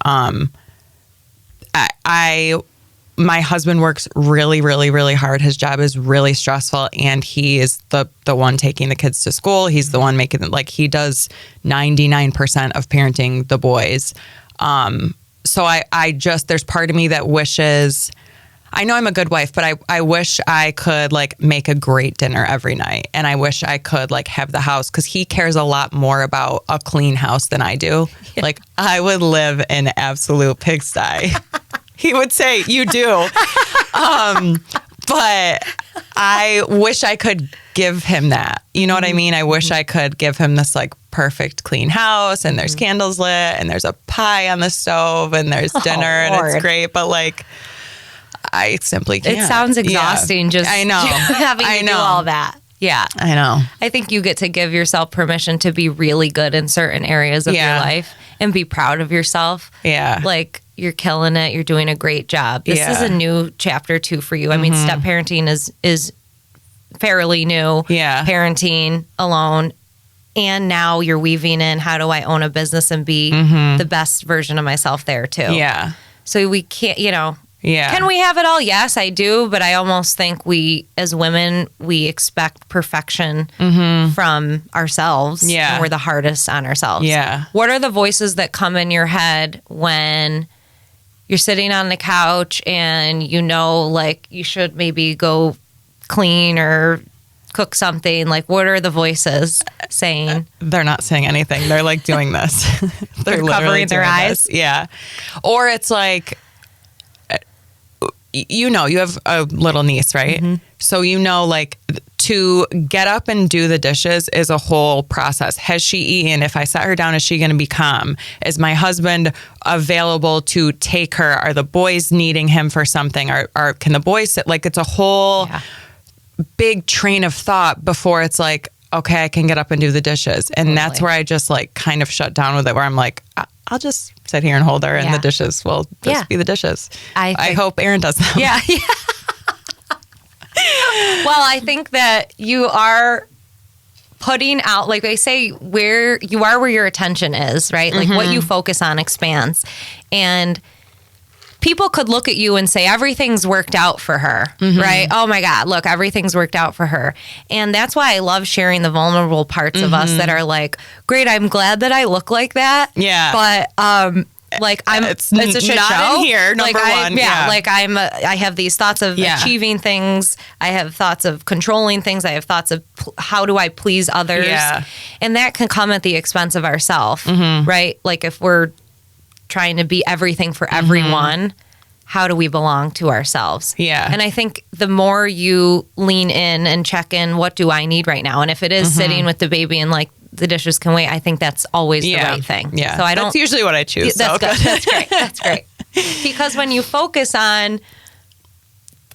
My husband works really, really, really hard. His job is really stressful, and he is the one taking the kids to school. He's the one making them, like, he does 99% of parenting the boys. So I just, there's part of me that wishes, I know I'm a good wife, but I wish I could like make a great dinner every night. And I wish I could like have the house, because he cares a lot more about a clean house than I do. Yeah. Like I would live in absolute pigsty. He would say, you do. But I wish I could give him that. You know what I mean? I wish I could give him this like perfect clean house, and there's candles lit, and there's a pie on the stove, and there's dinner, and it's great. But like, I simply can't. It sounds exhausting. Just I know. having to do all that. Yeah. I know. I think you get to give yourself permission to be really good in certain areas of your life and be proud of yourself. Yeah. Like, you're killing it. You're doing a great job. This is a new chapter too for you. I mean, step parenting is fairly new. Yeah. Parenting alone. And now you're weaving in, how do I own a business and be the best version of myself there too? Yeah. So we can't, can we have it all? Yes, I do. But I almost think we, as women, we expect perfection from ourselves. Yeah. And we're the hardest on ourselves. Yeah. What are the voices that come in your head when you're sitting on the couch and like you should maybe go clean or cook something? Like, what are the voices saying? They're not saying anything. They're like doing this. They're covering their eyes. Yeah. Or it's like, you have a little niece, right? So like to get up and do the dishes is a whole process. Has she eaten? If I set her down, is she going to be calm? Is my husband available to take her? Are the boys needing him for something? Or can the boys sit? Like, it's a whole big train of thought before it's like, okay, I can get up and do the dishes. And Totally. that's where I just like kind of shut down with it, where I'm like, I'll just sit here and hold her and the dishes will just be the dishes. I hope Aaron does that. Yeah. Well, I think that you are putting out, like they say, where you are, where your attention is, right? Like what you focus on expands. And people could look at you and say, everything's worked out for her, right? Oh my God, look, everything's worked out for her. And that's why I love sharing the vulnerable parts of us that are like, great, I'm glad that I look like that. Yeah. But, like it's a shit not show. in here, number one. Yeah, like I have these thoughts of achieving things. I have thoughts of controlling things. I have thoughts of how do I please others. Yeah. And that can come at the expense of ourselves, right? Like if we're trying to be everything for everyone, how do we belong to ourselves? Yeah. And I think the more you lean in and check in, what do I need right now? And if it is sitting with the baby and like, the dishes can wait, I think that's always the right thing. Yeah. So that's usually what I choose. That's good. That's great. That's great. Because when you focus on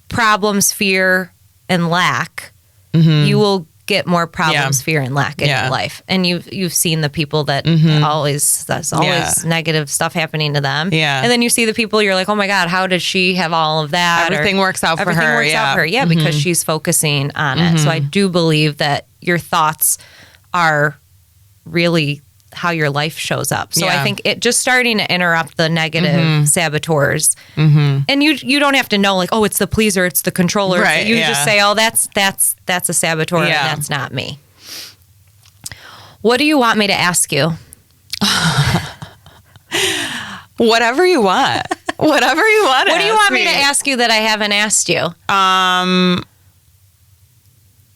problems, fear, and lack, you will get more problems, fear, and lack in your life. And you've seen the people that there's always negative stuff happening to them. Yeah. And then you see the people, you're like, oh my God, how does she have all of that? Everything works out for her. Everything works out for her. Yeah, because she's focusing on it. So I do believe that your thoughts are really how your life shows up. So I think it just starting to interrupt the negative saboteurs. And you don't have to know like, oh, it's the pleaser, it's the controller. Right, you just say, oh, that's a saboteur and that's not me. What do you want me to ask you? Whatever you want. Whatever you want. What do you want me to ask you that I haven't asked you?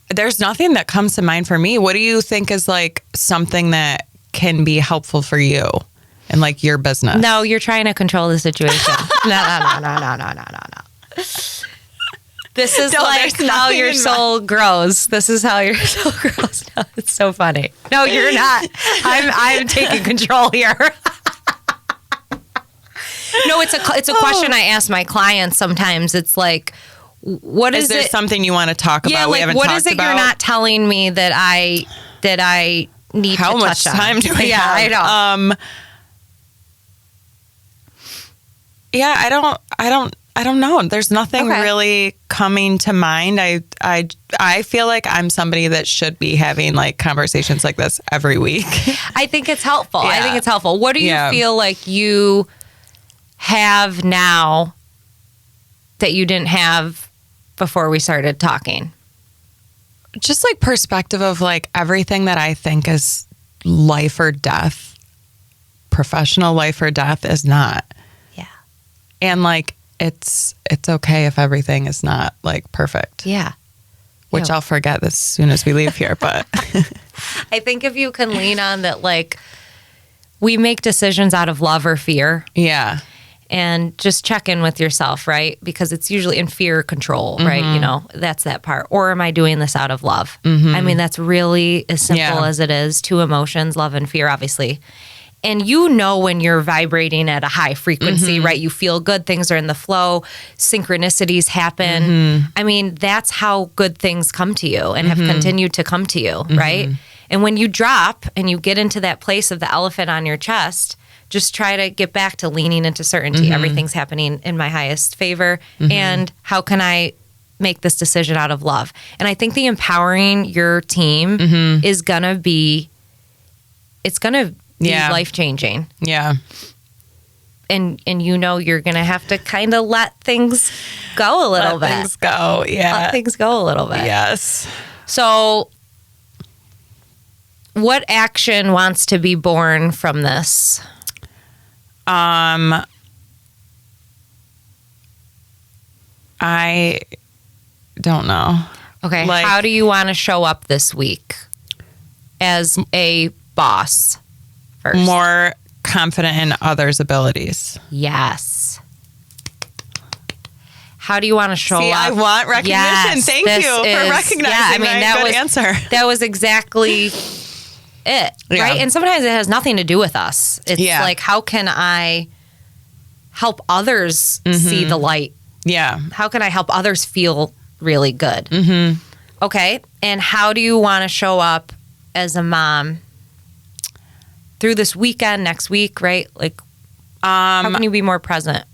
There's nothing that comes to mind for me. What do you think is like something that can be helpful for you in like your business? No, you're trying to control the situation. No. This is like how your soul grows. This is how your soul grows. No, it's so funny. No, you're not. I'm taking control here. No, it's a question I ask my clients sometimes. It's like, what is there it? Something you want to talk about? Yeah, like what is it you're not telling me that I need How to much touch on? time do I have? Yeah, I know. Yeah, I don't know. There's nothing really coming to mind. I feel like I'm somebody that should be having like conversations like this every week. I think it's helpful. Yeah. I think it's helpful. What do you feel like you have now that you didn't have before we started talking? Just like perspective of like everything that I think is life or death, professional life or death is not. Yeah. And like it's okay if everything is not like perfect. Yeah. Which I'll forget as soon as we leave here, but I think if you can lean on that, like we make decisions out of love or fear. Yeah. And just check in with yourself, right? Because it's usually in fear or control, right? You know, that's that part. Or am I doing this out of love? I mean, that's really as simple as it is. Two emotions, love and fear, obviously. And you know when you're vibrating at a high frequency, right? You feel good, things are in the flow, synchronicities happen. I mean, that's how good things come to you and have continued to come to you, right? And when you drop and you get into that place of the elephant on your chest, just try to get back to leaning into certainty. Everything's happening in my highest favor. And how can I make this decision out of love? And I think the empowering your team is going to be, it's going to be life-changing. Yeah. And you know you're going to have to kind of let things go a little bit. Let things go, yeah. Let things go a little bit. Yes. So what action wants to be born from this? I don't know. Okay. Like, how do you want to show up this week as a boss first? more confident in others' abilities. Yes. How do you want to show up? I want recognition. Yes, Thank you for recognizing my good answer. That was exactly it, right? And sometimes it has nothing to do with us. It's like, how can I help others see the light? Yeah. How can I help others feel really good? Okay. And how do you want to show up as a mom through this weekend, next week, right? Like, how can you be more present?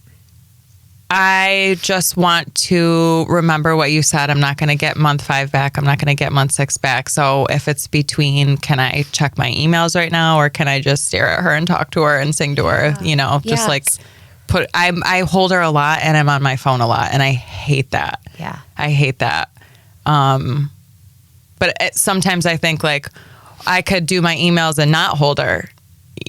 I just want to remember what you said. I'm not going to get month 5 back. I'm not going to get month 6 back. So if it's between, can I check my emails right now, or can I just stare at her and talk to her and sing to her? You know, just like I hold her a lot, and I'm on my phone a lot, and I hate that. Yeah. I hate that. But sometimes I think like I could do my emails and not hold her.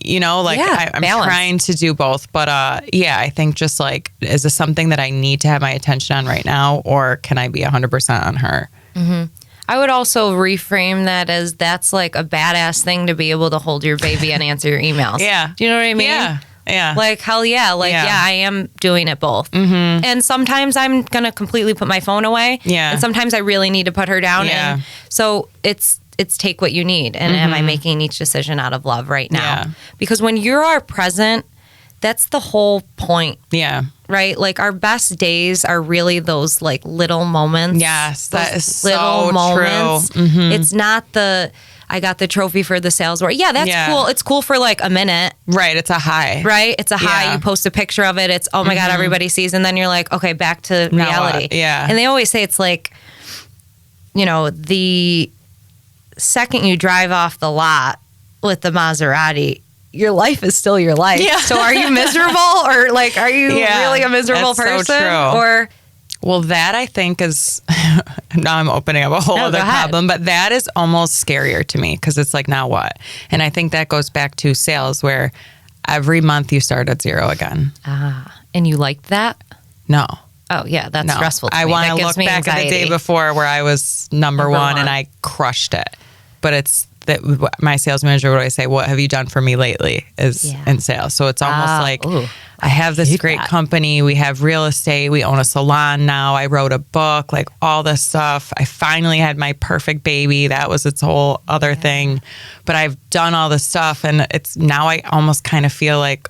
You know, like I'm trying to do both. But I think just like, is this something that I need to have my attention on right now, or can I be 100% on her? Mm-hmm. I would also reframe that as that's like a badass thing to be able to hold your baby and answer your emails. Yeah. Do you know what I mean? Yeah. Yeah. Like, hell yeah. Like, yeah, I am doing it both. Mm-hmm. And sometimes I'm going to completely put my phone away. Yeah. And sometimes I really need to put her down. Yeah. And so it's take what you need. And am I making each decision out of love right now? Yeah. Because when you are present, that's the whole point. Yeah. Right? Like, our best days are really those like little moments. Yes. That is little so moments. true. Mm-hmm. It's not I got the trophy for the sales where, that's cool. It's cool for like a minute. Right. It's a high. Right? It's a high. Yeah. You post a picture of it. It's, oh my God, everybody sees. And then you're like, okay, back to Now reality. what? Yeah. And they always say it's like, you know, the second you drive off the lot with the Maserati, your life is still your life. Yeah. So are you miserable, or like, are you really a miserable That's person? so true. Or well, that I think is, now I'm opening up a whole other problem, but that is almost scarier to me, because it's like, now what? And I think that goes back to sales, where every month you start at 0 again. And you liked that? No. Oh yeah, that's stressful to I me. want That to gives look me back at the anxiety. day before where I was number one and I crushed it. But it's that my sales manager would always say, what have you done for me lately is in sales. So it's almost like, I have this great company. We have real estate. We own a salon now. I wrote a book, like all this stuff. I finally had my perfect baby. That was its whole other thing. But I've done all this stuff, and it's now I almost kind of feel like,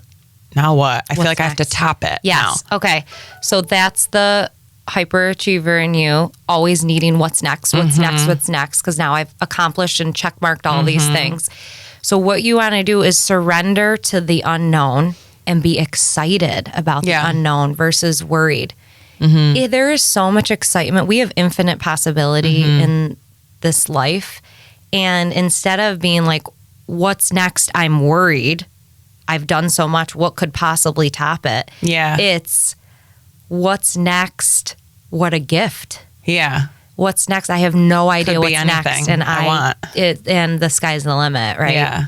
now what? I feel like I have to top it. Yes. Now. Okay. So that's the hyperachiever in you, always needing what's next, what's next, because now I've accomplished and checkmarked all these things. So what you want to do is surrender to the unknown and be excited about the unknown versus worried. There is so much excitement. We have infinite possibility in this life. And instead of being like, what's next? I'm worried. I've done so much. What could possibly top it? Yeah. It's what's next? What a gift. Yeah. What's next? I have no idea Could be what's anything next. And I want. And the sky's the limit, right? Yeah.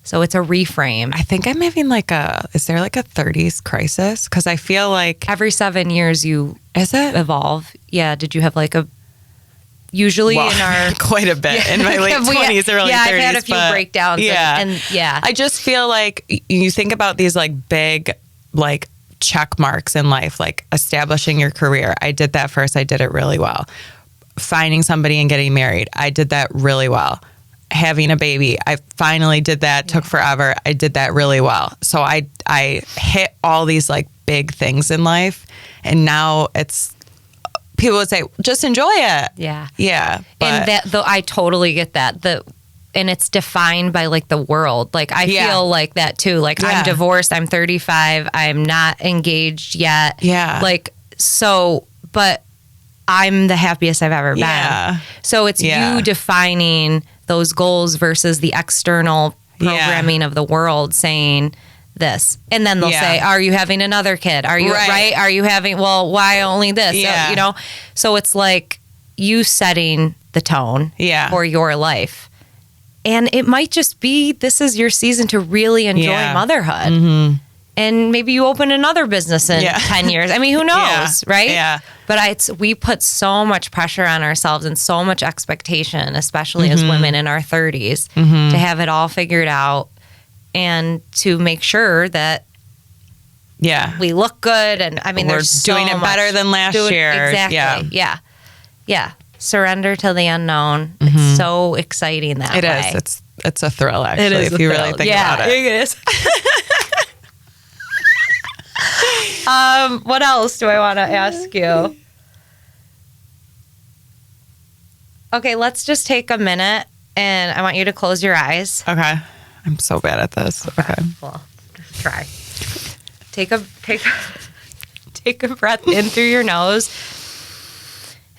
So it's a reframe. I think I'm having is there like a 30s crisis? Because I feel like Every 7 years you is it? evolve. Yeah. Did you have like usually in our quite a bit in my late 20s, early 30s. Yeah, I've had a few breakdowns. Yeah. And I just feel like you think about these like big like check marks in life, like establishing your career. I did that first. I did it really well. Finding somebody and getting married. I did that really well. Having a baby. I finally did that. Took forever. I did that really well. So I hit all these like big things in life, and now it's people would say, just enjoy it. Yeah. Yeah. And that, though, I totally get that. And it's defined by like the world. Like I feel like that too. Like I'm divorced. I'm 35. I'm not engaged yet. Yeah. Like, so, but I'm the happiest I've ever been. Yeah. So it's you defining those goals versus the external programming of the world saying this. And then they'll say, are you having another kid? Are you right? Are you having, well, why only this? Yeah. You know? So it's like you setting the tone for your life. And it might just be, this is your season to really enjoy motherhood. Mm-hmm. And maybe you open another business in 10 years. I mean, who knows, right? Yeah. But we put so much pressure on ourselves and so much expectation, especially as women in our 30s, to have it all figured out and to make sure that we look good. And I mean, we're there's so doing it much better than last year. Exactly. Yeah. Surrender to the unknown. It's so exciting that way. It is. It's a thrill, actually, if you really think about it. It is. What else do I want to ask you? Okay, let's just take a minute, and I want you to close your eyes. Okay. I'm so bad at this. Okay. Well, just try. Take a breath in through your nose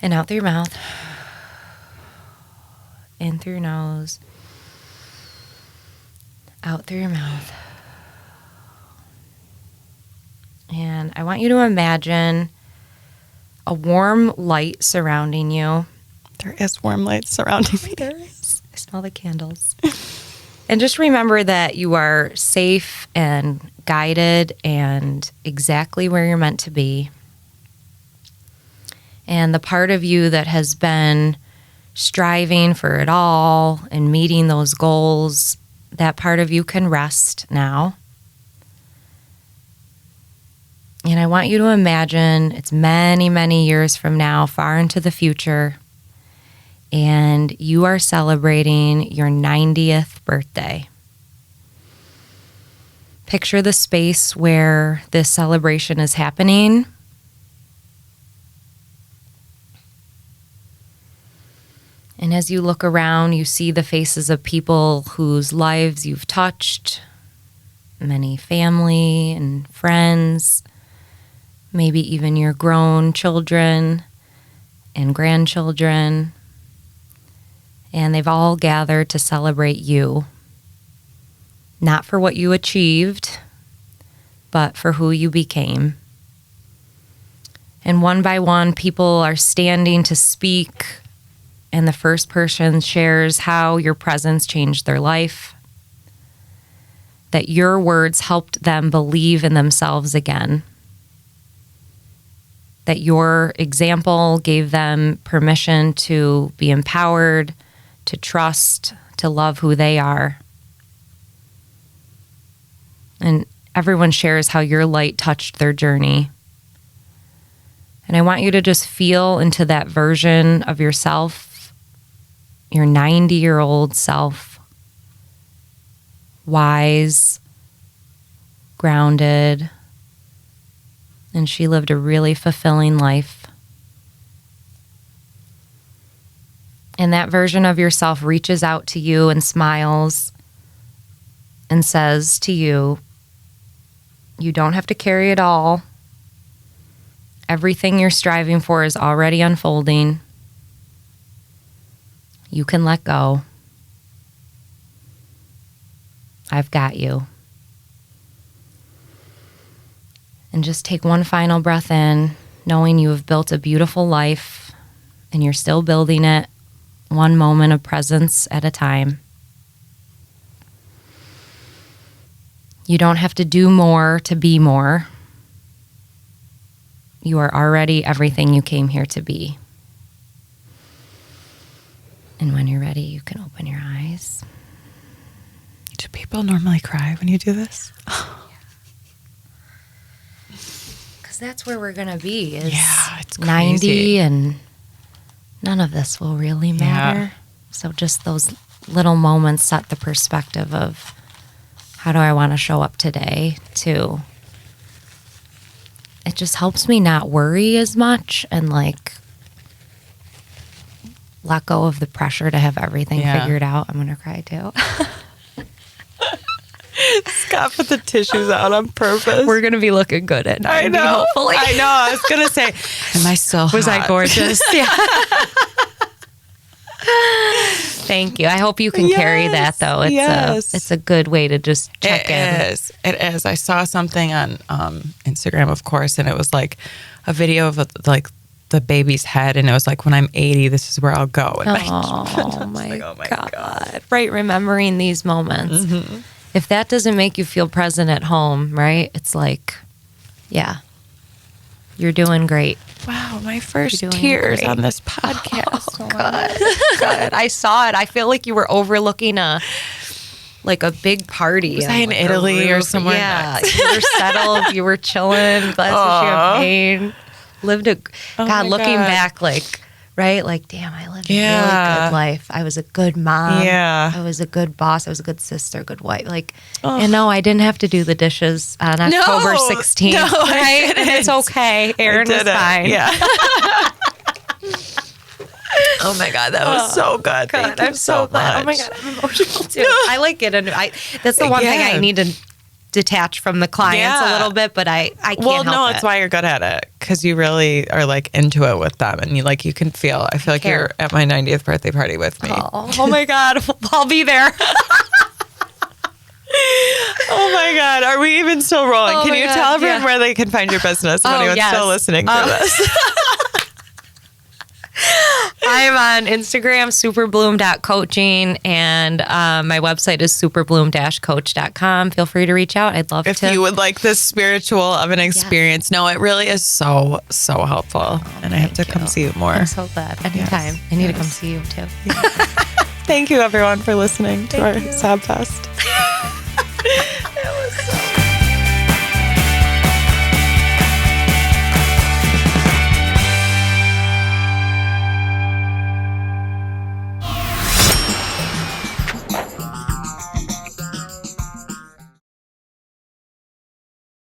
and out through your mouth. In through your nose. Out through your mouth. And I want you to imagine a warm light surrounding you. There is warm light surrounding me. There is. I smell the candles. And just remember that you are safe and guided and exactly where you're meant to be. And the part of you that has been striving for it all and meeting those goals, that part of you can rest now. And I want you to imagine it's many, many years from now, far into the future, and you are celebrating your 90th birthday. Picture the space where this celebration is happening. And as you look around, you see the faces of people whose lives you've touched, many family and friends, maybe even your grown children and grandchildren. And they've all gathered to celebrate you, not for what you achieved, but for who you became. And one by one, people are standing to speak, and the first person shares how your presence changed their life, that your words helped them believe in themselves again, that your example gave them permission to be empowered, to trust, to love who they are. And everyone shares how your light touched their journey. And I want you to just feel into that version of yourself, your 90-year-old self, wise, grounded, and she lived a really fulfilling life. And that version of yourself reaches out to you and smiles and says to you, you don't have to carry it all. Everything you're striving for is already unfolding. You can let go. I've got you. And just take one final breath in, knowing you have built a beautiful life and you're still building it, one moment of presence at a time. You don't have to do more to be more. You are already everything you came here to be. And when you're ready, you can open your eyes. Do people normally cry when you do this? Because that's where we're going to be, is it's 90, and none of this will really matter. Yeah. So just those little moments set the perspective of, how do I want to show up today? To it just helps me not worry as much and like let go of the pressure to have everything figured out. I'm gonna cry too. Scott put the tissues out on purpose. We're gonna be looking good at 90, I know. hopefully. I know. I was gonna say, am I still hot? Was I gorgeous? Yeah. Thank you. I hope you can carry that, though. It's a good way to just check in. It is. I saw something on Instagram, of course, and it was like a video of like the baby's head, and it was like, when I'm 80, this is where I'll go. And oh my God. Right, remembering these moments. Mm-hmm. If that doesn't make you feel present at home, right? It's like, yeah, you're doing great. Wow, my first tears on this podcast. Oh, good. I saw it. I feel like you were overlooking a big party. Was I in Italy or somewhere? Yeah, you were settled. You were chilling. Glass of champagne. Looking back, right? Damn, I lived a really good life. I was a good mom. Yeah. I was a good boss. I was a good sister, good wife. And no, I didn't have to do the dishes on October 16th. No, right? And it's okay. Aaron was fine. Yeah. Oh my God, that was so good. Thank you I'm so glad. much. Oh my God, I'm emotional too. I like it. And that's the one thing I need to detach from the clients a little bit, but I can't help it. It's why you're good at it, because you really are like into it with them, and you can feel. I feel like you're at my 90th birthday party with me. Oh my God, I'll be there. Oh my God, are we even still rolling? Can you tell everyone where they can find your business if anyone's still listening to this? I'm on Instagram, superbloom.coaching, and my website is superbloom-coach.com. Feel free to reach out. I'd love to. If you would like this spiritual of an experience, no, it really is so, so helpful. And I have to come see you more. I'm so glad. Anytime. I need to come see you too. Thank you, everyone, for listening to our Sabfest.